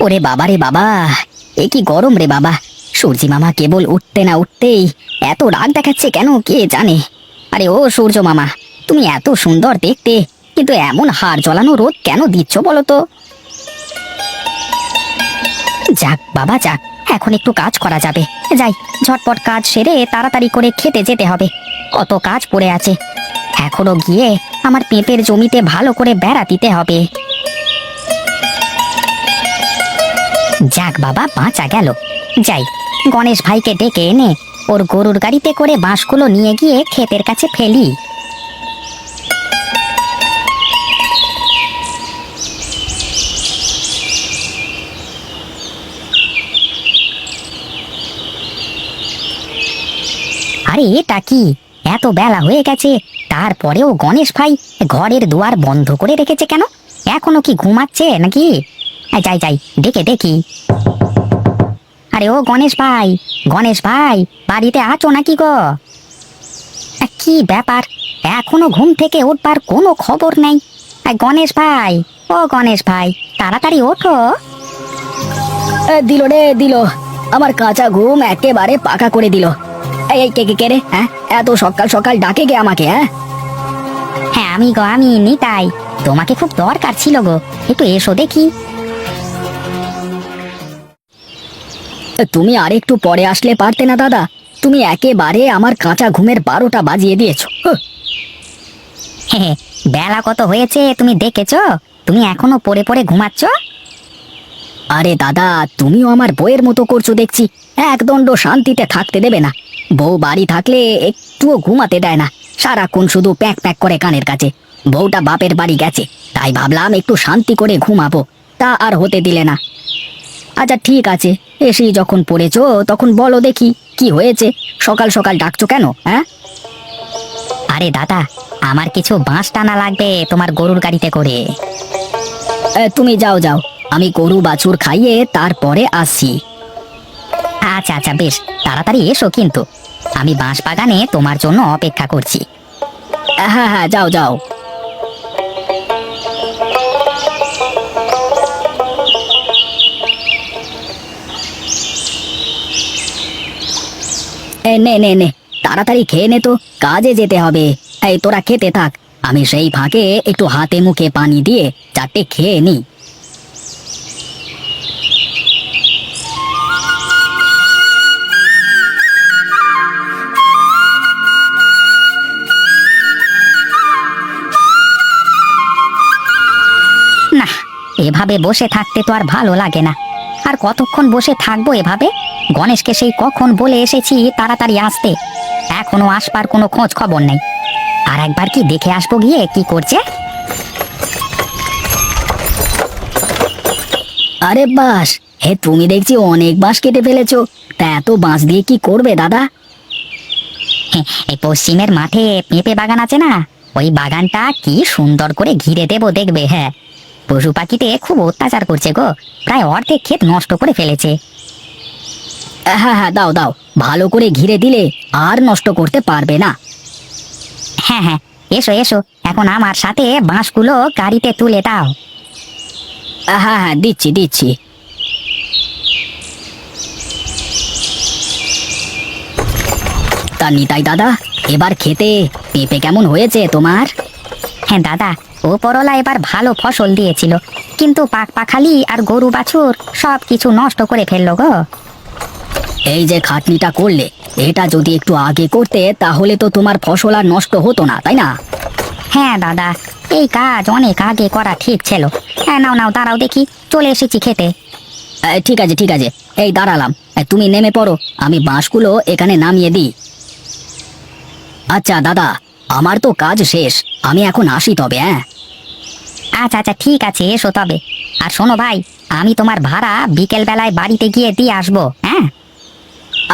ওরে বাবা রে বাবা, এ কি গরম রে বাবা। সূর্যি মামা কেবল উঠতে না উঠতেই এত রাগ দেখাচ্ছে কেন কে জানে। আরে ও সূর্য মামা, তুমি এত সুন্দর দেখতে, কিন্তু এমন হাড় জ্বলানো রোদ কেন দিচ্ছ বলো তো? যাক বাবা যাক, এখন একটু কাজ করা যাবে। যাই, ঝটপট কাজ সেরে তাড়াতাড়ি করে খেতে যেতে হবে। কত কাজ পড়ে আছে, এখনো গিয়ে আমার পেঁপের জমিতে ভালো করে বেড়া দিতে হবে। যাক বাবা, বাঁচা গেল। যাই, গণেশ ভাইকে ডেকে এনে ওর গরুর গাড়িতে করে বাঁশগুলো নিয়ে গিয়ে ক্ষেতের কাছে ফেলি। আরে এটা কি, এত বেলা হয়ে গেছে, তারপরেও গণেশ ভাই ঘরের দুয়ার বন্ধ করে রেখেছে কেন? এখনো কি ঘুমাচ্ছে নাকি? যাই যাই, ডেকে দেখি। আরে ও গণেশ ভাই, গণেশ ভাই, বাড়িতে আছো নাকি গো? কি ব্যাপার, এখনো ঘুম থেকে উঠবার কোনো খবর নেই? গণেশ ভাই, ও গণেশ ভাই, তাড়াতাড়ি ওঠো। দিল রে দিল, আমার কাঁচা ঘুম একেবারে পাকা করে দিল। এই কে কে কে রে? হ্যাঁ, এত সকাল সকাল ডাকে কে আমাকে? হ্যাঁ আমি গো, আমি নিতাই। তোমাকে খুব দরকার ছিল গো, একটু এসো দেখি। তুমি আরেকটু পরে আসলে পারতে না দাদা? তুমি একেবারে আমার কাঁচা ঘুমের 12টা বাজিয়ে দিয়েছো। হ্যাঁ, বেলা কত হয়েছে তুমি দেখেছো? তুমি এখনো পড়ে পড়ে ঘুমাচ্ছ? আরে দাদা, তুমিও আমার বউয়ের মতো করছো দেখছি। একদণ্ড শান্তিতে থাকতে দেবে না। বউ বাড়ি থাকলে একটুও ঘুমাতে দেয় না, সারাক্ষণ শুধু প্যাক প্যাক করে কানের কাছে। বউটা বাপের বাড়ি গেছে, তাই ভাবলাম একটু শান্তি করে ঘুমাবো, তা আর হতে দিলে না। আচ্ছা ঠিক আছে, এসেই যখন পড়েছো তখন বলো দেখি কি হয়েছে, সকাল সকাল ডাকছো কেন? হ্যাঁ, আরে দাদা, আমার কিছু বাঁশ টানা লাগবে তোমার গরুর গাড়িতে করে। তুমি যাও যাও, আমি গরু বাছুর খাইয়ে তারপরে আসছি। আচ্ছা আচ্ছা বেশ, তাড়াতাড়ি এসো কিন্তু, আমি বাঁশ বাগানে তোমার জন্য অপেক্ষা করছি। হ্যাঁ হ্যাঁ, যাও যাও। নে নে নে, তাড়াতাড়ি খেয়ে নে তো, কাজে যেতে হবে। এই তোরা খেতে থাক, আমি সেই ফাঁকে একটু হাতে মুখে পানি দিয়ে চারটে খেয়ে নি। না, এভাবে বসে থাকতে তো আর ভালো লাগে না। আর কতক্ষণ বসে থাকবো এভাবে? গণেশকে সেই কখন বলে এসেছি তাড়াতাড়ি আসতে, এখনো আসবার কোনো খোঁজ খবর নেই। আর একবার কি দেখে আসবো গিয়ে কি করছে। আরে বাস, হে তুমি দেখছি অনেক বাঁশ কেটে ফেলেছো। তা এত বাঁশ দিয়ে কি করবে দাদা? এই পশ্চিমের মাঠে পেঁপে বাগান আছে না, ওই বাগানটা কি সুন্দর করে ঘিরে দেবো দেখবে। হ্যাঁ, পশু পাখিতে খুব অত্যাচার করছে গো, প্রায় অর্ধেক ক্ষেত নষ্ট করে ফেলেছে। হ্যাঁ হ্যাঁ, দাও দাও, ভালো করে ঘিরে দিলে আর নষ্ট করতে পারবে না। হ্যাঁ হ্যাঁ, এসো এসো, এখন আমার সাথে বাঁশগুলো গাড়িতে তুলে দাও। হ্যাঁ হ্যাঁ, দিচ্ছি দিচ্ছি। তা নিতাই দাদা, এবার খেতে পেঁপে কেমন হয়েছে তোমার? হ্যাঁ দাদা, ও পরলা এবার ভালো ফসল দিয়েছিল, কিন্তু পাক পাখালি আর গরু বাছুর সব কিছু নষ্ট করে ফেললো গো। এই যে খাটনিটা করলে, এটা যদি একটু আগে করতে তাহলে তো তোমার ফসল আর নষ্ট হতো না, তাই না? হ্যাঁ দাদা, এই কাজ অনেক আগে করা ঠিক ছিল। হ্যাঁ নাও নাও, দাঁড়াও দেখি, চলে এসেছি খেতে। ঠিক আছে ঠিক আছে, এই দাঁড়ালাম। তুমি নেমে পড়ো, আমি বাঁশগুলো এখানে নামিয়ে দিই। আচ্ছা দাদা, আমার তো কাজ শেষ, আমি এখন আসি তবে। হ্যাঁ আচ্ছা আচ্ছা, ঠিক আছে, এসো তবে। আর শোনো ভাই, আমি তোমার ভাড়া বিকেল বেলায় বাড়িতে গিয়ে দিয়ে আসবো। হ্যাঁ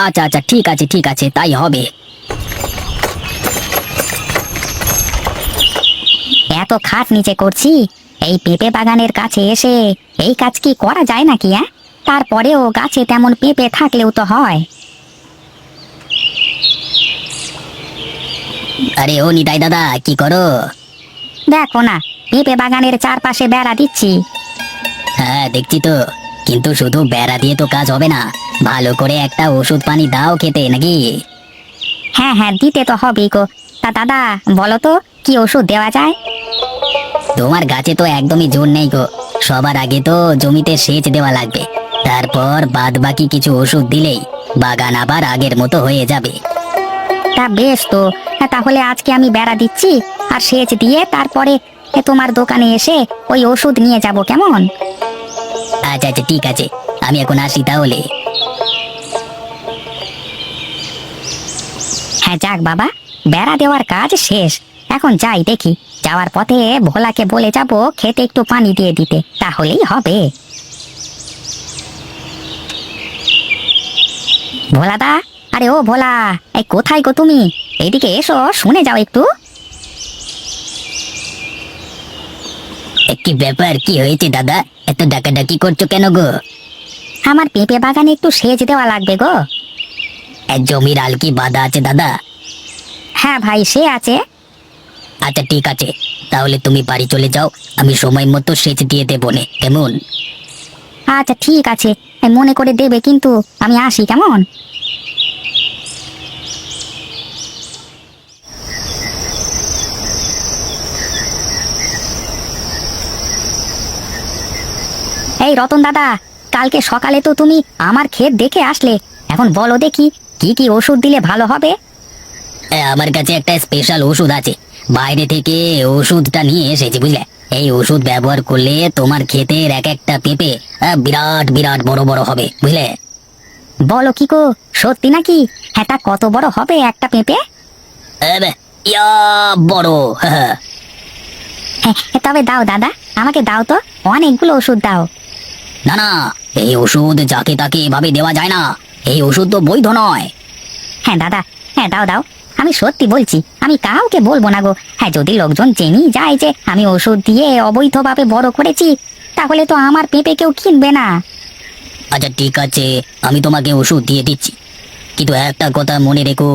আচ্ছা আচ্ছা, ঠিক আছে ঠিক আছে, তাই হবে। এত খাট নিচে করছি, এই পেঁপে বাগানের কাছে এসে এই কাজ কি করা যায় নাকি? হ্যাঁ, তারপরেও গাছে তেমন পেঁপে থাকলেও তো হয়। আরে ও নিতাই দাদা, কি করো? দেখো না, পেঁপে বাগানের চারপাশে বেড়া দিচ্ছি। হ্যাঁ দেখছি তো, কিন্তু শুধু বেড়া দিয়ে তো কাজ হবে না, ভালো করে একটা ওষুধ পানি দাও খেতে নাকি? হ্যাঁ হ্যাঁ, দিতে তো হবেই গো। তা দাদা বলো তো, কি ওষুধ দেওয়া যায়? তোমার গাছে তো একদমই জোর নেই গো। সবার আগে তো জমিতে সেচ দেওয়া লাগবে, তারপর বাদ বাকি কিছু ওষুধ দিলেই বাগান আবার আগের মতো হয়ে যাবে। তা বেশ তো, তাহলে আজকে আমি বেড়া দিচ্ছি, আর সেচ দিয়ে তারপরে তোমার দোকানে এসে ওই ওষুধ নিয়ে যাব, কেমন? আচ্ছা আচ্ছা, ঠিক আছে, আমি এখন আসি তাহলে। হ্যাঁ যাক বাবা, বেড়া দেওয়ার কাজ শেষ। এখন যাই দেখি, যাওয়ার পথে ভোলাকে বলে যাব খেতে একটু পানি দিয়ে দিতে, তাহলেই হবে। ভোলাদা, আরে ও ভোলা, এই কোথায় গো তুমি? এইদিকে এসো, শুনে যাও একটু। কি ব্যাপার, কি হয়েছে দাদা? এত ডাকাডাকি করছো কেন গো? আমার পেঁপে বাগানে একটু সেচ দেওয়া লাগবে গো। জমির আল কি বাঁধা আছে দাদা? হ্যাঁ ভাই, সে আছে। আচ্ছা ঠিক আছে, তাহলে তুমি বাড়ি চলে যাও, আমি সময় মতো সেচ দিয়ে দেবো নে, কেমন? আচ্ছা ঠিক আছে, মনে করে দেবে কিন্তু, আমি আসি, কেমন? এই রতন দাদা, কালকে সকালে তো তুমি আমার ক্ষেত দেখে আসলে, এখন বলো দেখি কি কি ওষুধ দিলে ভালো হবে? আমার কাছে একটা স্পেশাল ওষুধ আছে, বাইরে থেকে ওষুধটা নিয়ে এসেছি বুঝলে। এই ওষুধ ব্যবহার করলে তোমার ক্ষেতের এক একটা পেঁপে বিরাট বিরাট বড় বড় হবে, বুঝলে। বলো কি গো, সত্যি নাকি? হ্যাঁ, তা কত বড় হবে একটা পেঁপে? ইয়া বড়। হ্যাঁ, তবে দাও দাদা, আমাকে দাও তো, অনেকগুলো ওষুধ দাও। না না, এই ওষুধ যাকে তাকে এভাবে দেওয়া যায় না, এই ওষুধ তো বৈধ নয়। হ্যাঁ দাদা, হ্যাঁ দাও দাও, আমি সত্যি বলছি, আমি কাউকে বলবো না গো। হ্যাঁ, যদি লোকজন জেনে যায় যে আমি ওষুধ দিয়ে অবৈধভাবে বড় করেছি, তাহলে তো আমার পেঁপে কেউ কিনবে না। আচ্ছা ঠিক আছে, আমি তোমাকে ওষুধ দিয়ে দিচ্ছি, কিন্তু একটা কথা মনে রেখো,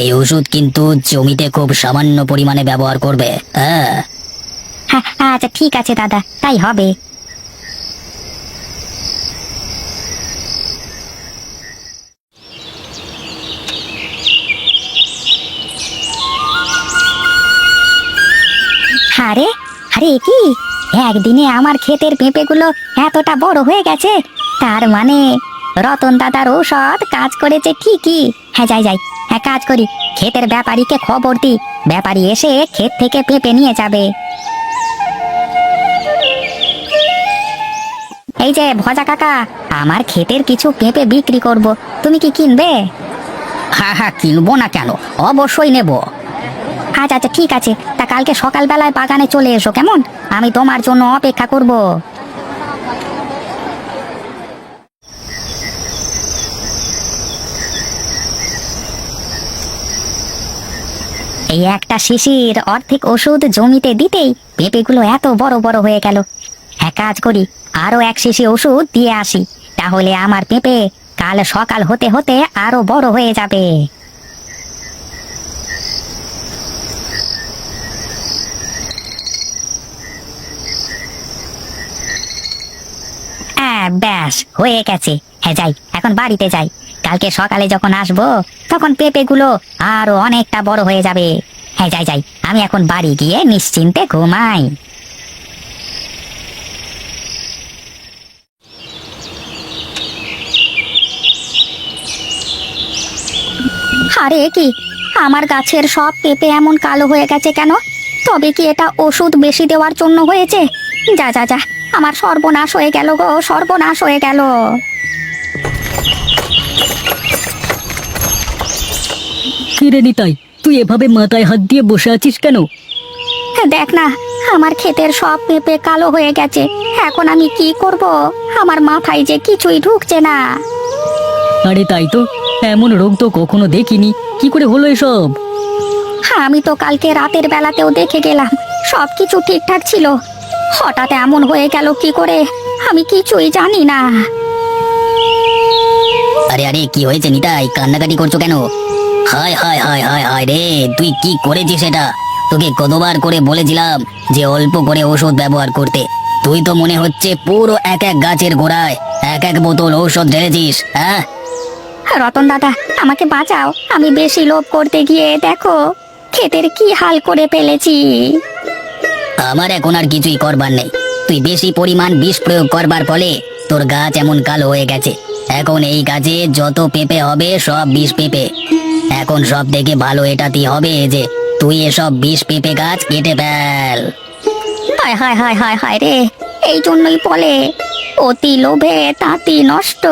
এই ওষুধ কিন্তু জমিতে খুব সামান্য পরিমাণে ব্যবহার করবে। হ্যাঁ হ্যাঁ, আচ্ছা ঠিক আছে দাদা, তাই হবে। আরে আরে, কি একদিনে আমার ক্ষেতের পেঁপেগুলো এতটা বড় হয়ে গেছে? তার মানে রতন দাদার ঔষধ কাজ করেছে ঠিকই। হ্যাঁ যাই যাই, হ্যাঁ কাজ করি, ক্ষেতের ব্যাপারীকে খবর দিই, ব্যাপারী এসে ক্ষেত থেকে পেঁপে নিয়ে যাবে। এই যে ভজা কাকা, আমার ক্ষেতের কিছু পেঁপে বিক্রি করব, তুমি কি কিনবে? হ্যাঁ হ্যাঁ, কিনবো না কেন, অবশ্যই নেব। আচ্ছা আচ্ছা ঠিক আছে, তা কালকে সকালবেলায় বাগানে চলে এসো, কেমন? আমি তোমার জন্য অপেক্ষা করব। এই একটা শিশির অর্ধেক ওষুধ জমিতে দিতেই পেঁপেগুলো এত বড় বড় হয়ে গেল। হ্যাঁ কাজ করি, আরো এক শিশি ওষুধ দিয়ে আসি, তাহলে আমার পেঁপে কাল সকাল হতে হতে আরো বড় হয়ে যাবে। হ্যাঁ ব্যাস হয়ে গেছে। হ্যাঁ যাই, এখন বাড়িতে যাই, কালকে সকালে যখন আসবো তখন পেঁপেগুলো আরো অনেকটা বড় হয়ে যাবে। হ্যাঁ যাই যাই, আমি এখন বাড়ি গিয়ে নিশ্চিন্তে ঘুমাই। আরে কি, আমার গাছের সব পেঁপে এমন কালো হয়ে গেছে কেন? তবে কি এটা ওষুধ বেশি দেওয়ার জন্য হয়েছে? যা যা যা, আমার সর্বনাশ হয়ে গেল গো, সর্বনাশ হয়ে গেল। কিরে নিতাই, তুই এভাবে মাথায় হাত দিয়ে বসে আছিস কেন? দেখ না, আমার ক্ষেতের সব পেঁপে কালো হয়ে গেছে, এখন আমি কি করব? আমার মাথায় যে কিছুই ঢুকছে না। আরে তাই তো, এমন রোগ তো কখনো দেখিনি, কি করে হলো এসব? আমি তো কালকে রাতের বেলাতেও দেখে গেলাম, সবকিছু ঠিকঠাক ছিল, হঠাৎ এমন হয়ে গেল কি করে, আমি কিছুই জানি না। আরে আরে, কি হয়েছে নিতাই, কান্নাকাটি করছো কেন? হায় হায় হায় হায় হায় রে, তুই কি করেছিস এটা? তোকে কতবার করে বলেছিলাম যে অল্প করে ওষুধ ব্যবহার করতে, তুই তো মনে হচ্ছে পুরো এক এক গাছের গোড়ায় এক এক বোতল ঔষধ ঢেলেছিস, হ্যাঁ? রতন দাদা, আমাকে বাঁচাও। আমি বেশি লোভ করতে গিয়ে দেখো ক্ষেতের কি হাল করে ফেলেছি। আমার এখন আর কিছুই করবার নেই। তুই বেশি পরিমাণ বিষ প্রয়োগ করবার ফলে তোর গাছ এমন কালো হয়ে গেছে। এখন এই গাছে যত পেঁপে হবে সব বিষ পেঁপে। এখন সব থেকে ভালো এটাতেই হবে যে তুই এসব বিষ পেঁপে গাছ কেটে ফেল। হায় হায় হায় হায় হায় রে, এই জন্যই বলে অতি লোভে তাঁতি নষ্ট।